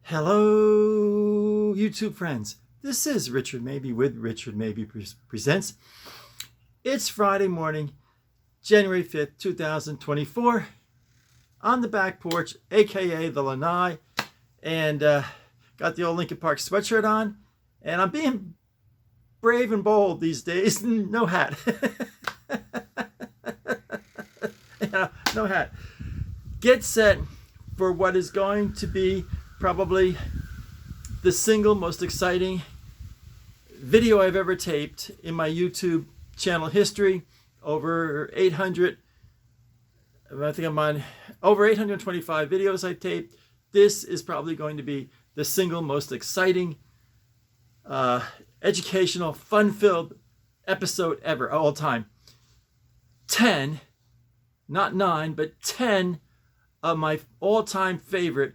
Hello, YouTube friends. This is Richard Mabey with Richard Mabey Presents. It's Friday morning, January 5th, 2024, on the back porch, aka the lanai, and got the old Lincoln Park sweatshirt on, and I'm being brave and bold these days. No hat. Yeah, no hat. Get set for what is going to be probably the single most exciting video I've ever taped in my YouTube channel history. Over 800, I think I'm on over 825 videos I've taped. This is probably going to be the single most exciting, educational, fun-filled episode ever, all time. 10, not 9, but 10 of my all-time favorite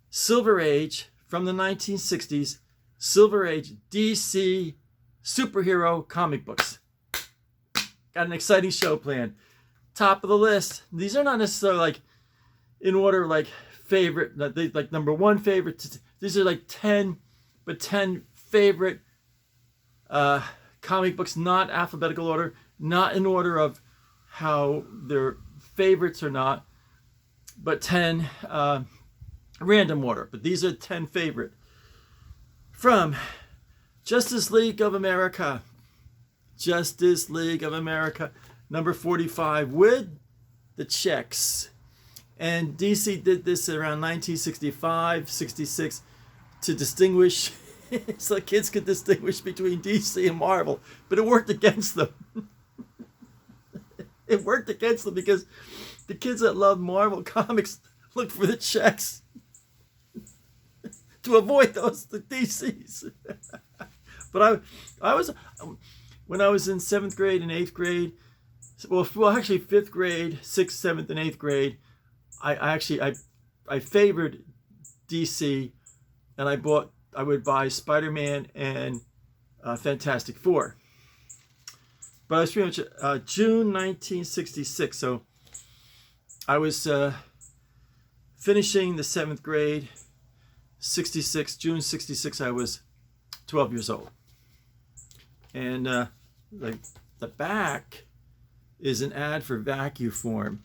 Silver Age from the 1960s, Silver Age DC superhero comic books. Got an exciting show planned. Top of the list. These are not necessarily like in order, like favorite, like number one favorite. These are like 10, but 10 favorite comic books, not alphabetical order, not in order of how they're favorites or not, but 10 random order. But these are 10 favorite. From Justice League of America. Justice League of America, number 45, with the checks. And DC did this around 1965, 66 to distinguish, so kids could distinguish between DC and Marvel. But it worked against them. It worked against them because the kids that love Marvel comics look for the checks to avoid the DCs. But I was, when I was in 7th grade and 8th grade, well actually 5th grade, 6th, 7th, and 8th grade, I favored DC, and I would buy Spider-Man and Fantastic Four. But I was pretty much June 1966, so I was finishing the 7th grade. 66, June 66, I was 12 years old. And the back is an ad for Vacuform.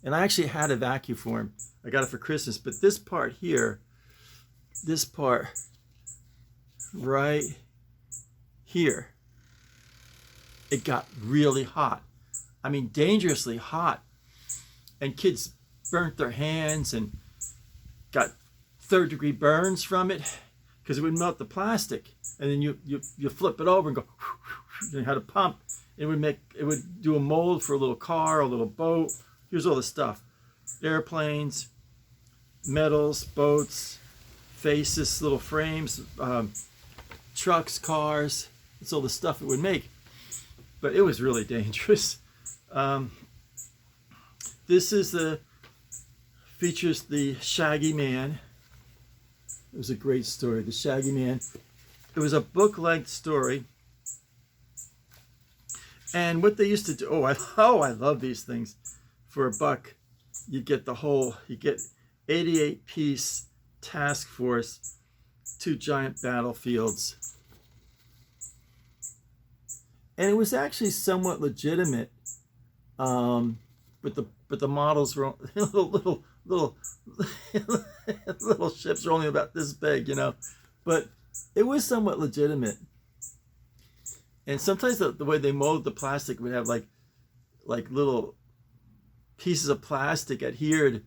And I actually had a Vacuform. I got it for Christmas. But this part here, this part right here, it got really hot. I mean, dangerously hot. And kids burnt their hands and got third-degree burns from it because it would melt the plastic, and then you flip it over and go. You had a pump. It would do a mold for a little car, a little boat. Here's all the stuff: airplanes, metals, boats, faces, little frames, trucks, cars. That's all the stuff it would make. But it was really dangerous. This is features the Shaggy Man. It was a great story, the Shaggy Man. It was a book-length story. And what they used to do, I love these things. For $1, you get 88-piece task force, 2 giant battlefields. And it was actually somewhat legitimate, but the models were little ships are only about this big, but it was somewhat legitimate. And sometimes the way they molded the plastic would have like little pieces of plastic adhered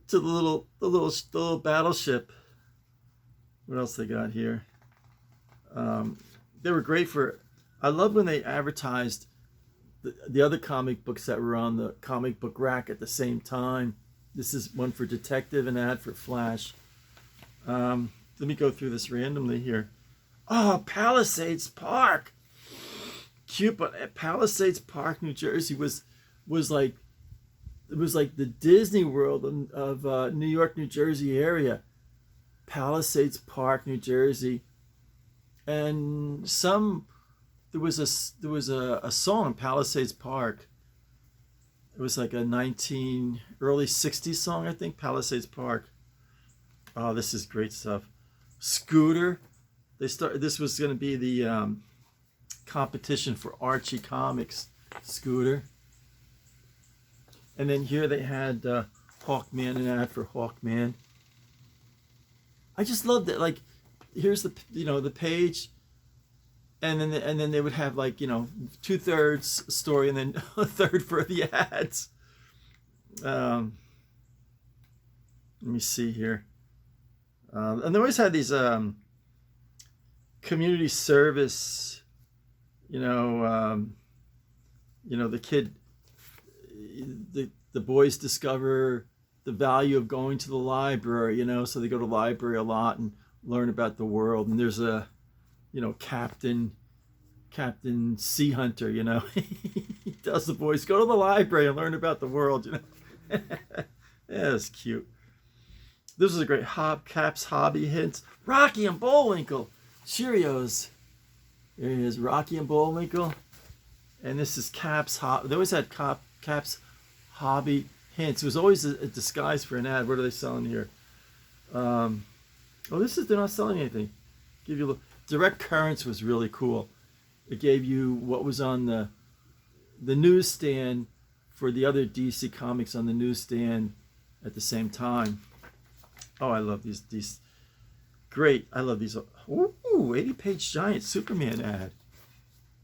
to the little battleship. What else they got here? They were great for. I love when they advertised the other comic books that were on the comic book rack at the same time. This is one for Detective, an ad for Flash. Let me go through this randomly here. Oh, Palisades Park. Cute, but Palisades Park, New Jersey was like, it was like the Disney World of New York, New Jersey area. Palisades Park, New Jersey. And there was a song, Palisades Park. It was like a early 60s song, I think, Palisades Park. Oh, this is great stuff. Scooter. This was going to be the competition for Archie Comics. Scooter. And then here they had Hawkman, an ad for Hawkman. I just loved it. Like, here's the the page, and then they would have, like, 2/3 story and then a third for the ads. Let me see here. And they always had these community service. The kid, the boys discover the value of going to the library. So they go to the library a lot and learn about the world. And there's a, Captain Sea Hunter. He tells the boys, go to the library and learn about the world. Yeah, it's cute. This is a great Caps hobby hints. Rocky and Bullwinkle. Cheerios. There he is, Rocky and Bullwinkle. And this is Caps hobby. They always had Caps hobby hints. It was always a disguise for an ad. What are they selling here? They're not selling anything. Give you Direct Currents was really cool. It gave you what was on the newsstand for the other DC comics on the newsstand at the same time. Oh, I love these. Great. I love these. Ooh, 80-page giant Superman ad.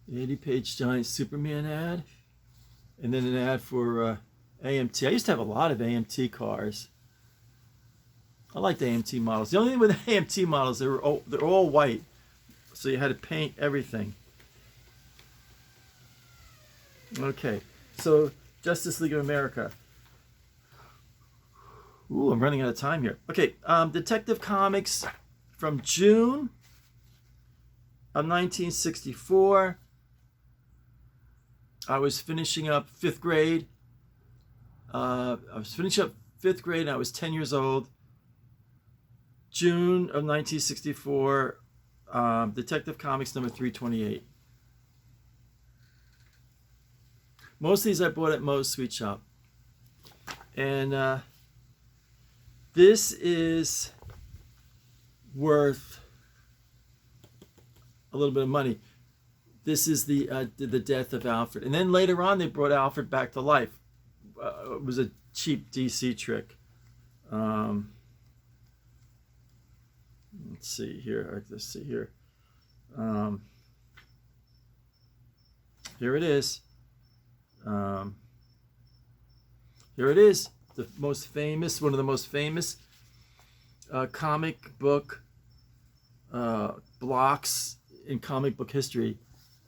80-page giant Superman ad. And then an ad for AMT. I used to have a lot of AMT cars. I liked AMT models. The only thing with AMT models, they're all white. So you had to paint everything. Okay. So Justice League of America. Ooh, I'm running out of time here. Okay, Detective Comics from June of 1964. I was finishing up 5th grade. I was 10 years old. June of 1964. Detective Comics number 328. Most of these I bought at Moe's Sweet Shop. And this is worth a little bit of money. This is the death of Alfred. And then later on, they brought Alfred back to life. It was a cheap DC trick. Let's see here. Here it is. Here it is. One of the most famous comic book blocks in comic book history.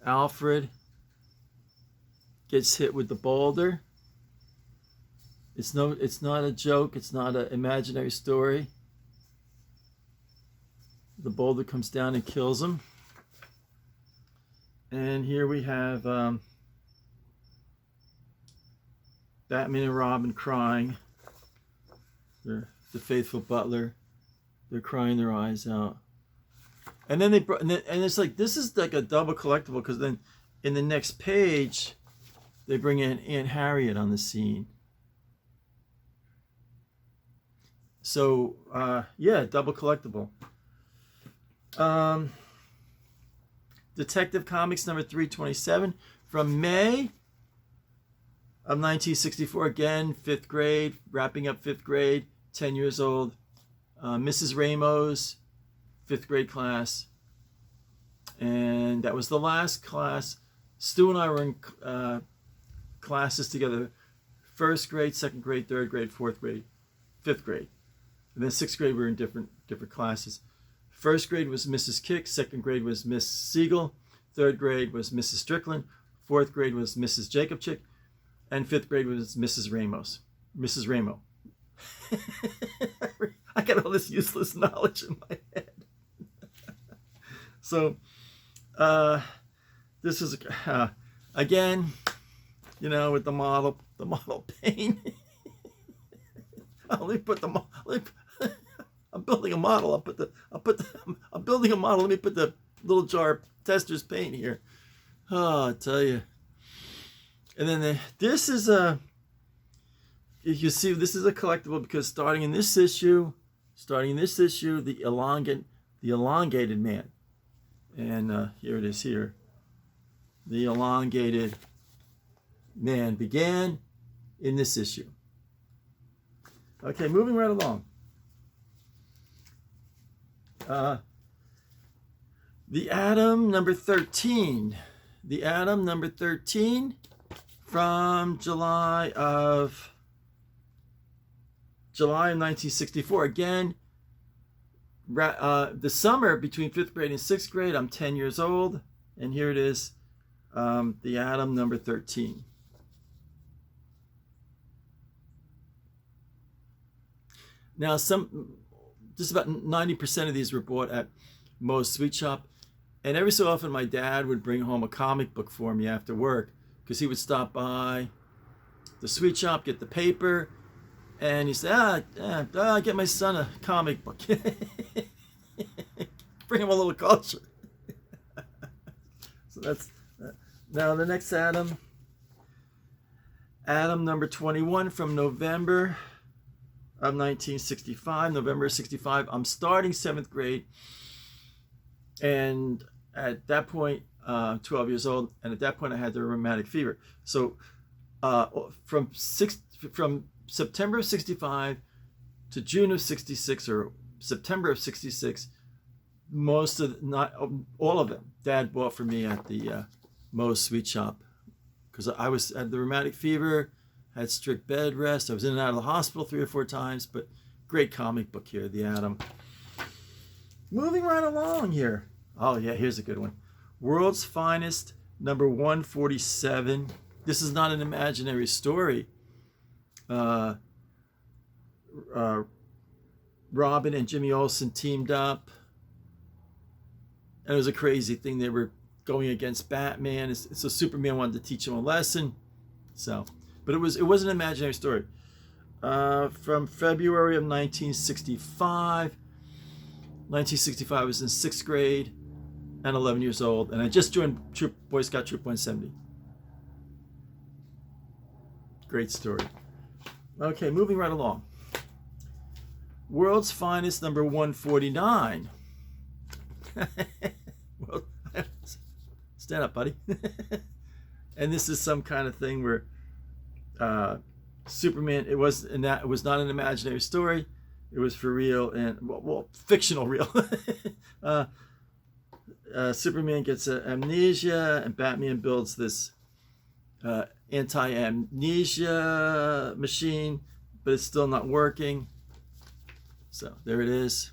Alfred gets hit with the boulder. It's not a joke. It's not an imaginary story. The boulder comes down and kills him. And here we have Batman and Robin crying. The faithful butler. They're crying their eyes out. And then and it's like, this is like a double collectible, because then in the next page they bring in Aunt Harriet on the scene. So yeah, double collectible. Detective Comics number 327 from May of 1964. Again, 5th grade, wrapping up 5th grade, 10 years old. Mrs. Ramos, 5th grade class. And that was the last class. Stu and I were in classes together. 1st grade, 2nd grade, 3rd grade, 4th grade, 5th grade. And then 6th grade, we were in different classes. 1st grade was Mrs. Kick. 2nd grade was Miss Siegel. 3rd grade was Mrs. Strickland. 4th grade was Mrs. Jacobchick. And 5th grade was Mrs. Ramos. Mrs. Ramo. I got all this useless knowledge in my head. So, this is, again, with the model paint. Let me put the, I'm building a model. I'm building a model. Let me put the little jar of Tester's paint here. Oh, I tell you. And then this is you see, this is a collectible, because starting in this issue, Starting this issue, the elongated man. And here it is here. The elongated man began in this issue. Okay, moving right along. The Atom number 13. The Atom number 13 from July of 1964. Again, the summer between 5th grade and 6th grade, I'm 10 years old. And here it is, the Atom number 13. Now, just about 90% of these were bought at Moe's Sweet Shop. And every so often, my dad would bring home a comic book for me after work, because he would stop by the sweet shop, get the paper, and he said, get my son a comic book. Bring him a little culture. So that's now the next Atom. Atom number 21 from November of 1965, November of 65. I'm starting 7th grade. And at that point, 12 years old, and at that point I had the rheumatic fever. So from September of 65 to June of 66, or September of 66, not all of them, Dad bought for me at the Moe's Sweet Shop, because I had the rheumatic fever, had strict bed rest. I was in and out of the hospital 3 or 4 times, but great comic book here, The Atom. Moving right along here. Oh yeah, here's a good one. World's Finest, number 147. This is not an imaginary story. Robin and Jimmy Olsen teamed up, and it was a crazy thing. They were going against Batman, so Superman wanted to teach him a lesson. But it was an imaginary story. From February of 1965. 1965, I was in 6th grade and 11 years old, and I just joined Boy Scout Troop 170. Great story. Okay, moving right along. World's Finest, number 149. Well, stand up, buddy. And this is some kind of thing where Superman, it was not an imaginary story. It was for real, and well, fictional real. Superman gets amnesia, and Batman builds this anti-amnesia machine, but it's still not working. So there it is.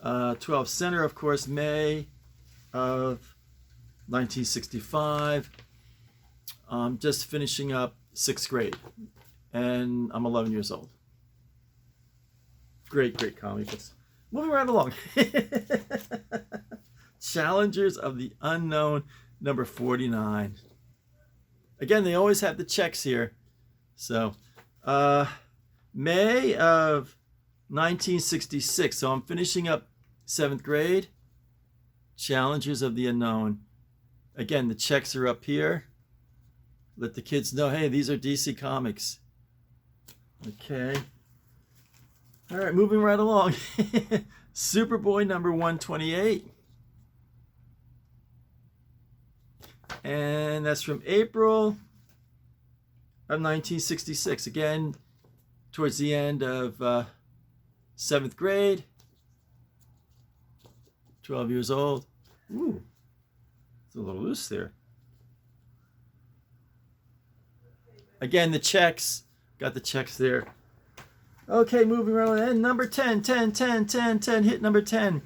12 Center, of course, May of 1965. I'm just finishing up 6th grade, and I'm 11 years old. Great comic books. Moving right along. Challengers of the Unknown, number 49. Again, they always have the checks here. So, May of 1966. So I'm finishing up 7th grade. Challengers of the Unknown. Again, the checks are up here. Let the kids know, hey, these are DC Comics. Okay. All right, moving right along. Superboy number 128. And that's from April of 1966. Again, towards the end of 7th grade. 12 years old. Ooh, it's a little loose there. Again, the checks. Got the checks there. Okay, moving right on. And number 10, hit number 10.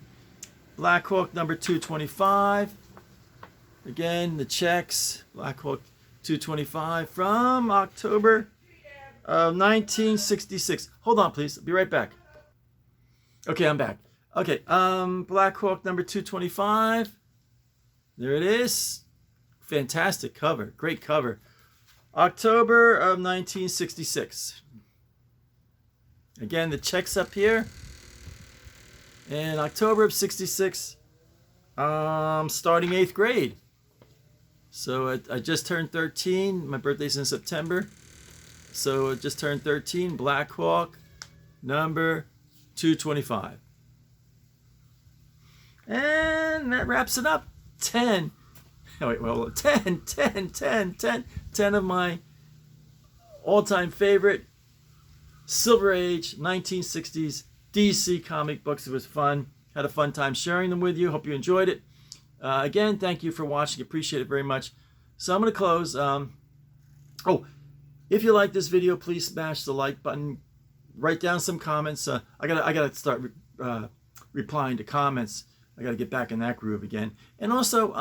Black Hawk number 225. Again, the checks. Black Hawk 225 from October of 1966. Hold on, please. I'll be right back. Okay, I'm back. Okay, Black Hawk number 225. There it is. Fantastic cover. Great cover. October of 1966. Again, the check's up here. And October of 66, starting 8th grade. So I just turned 13. My birthday's in September. So I just turned 13. Black Hawk. number 225. And that wraps it up. 10 of my all-time favorite Silver Age 1960s DC comic books. It was fun. Had a fun time sharing them with you. Hope you enjoyed it. Again, thank you for watching. Appreciate it very much. So I'm going to close. If you like this video, please smash the like button. Write down some comments. I gotta start replying to comments. I gotta get back in that groove again. And also,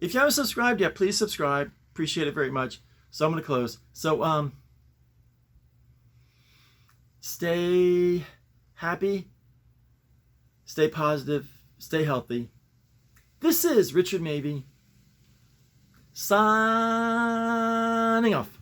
if you haven't subscribed yet, please subscribe. Appreciate it very much. So I'm going to close. So stay happy, stay positive, stay healthy. This is Richard Mabey signing off.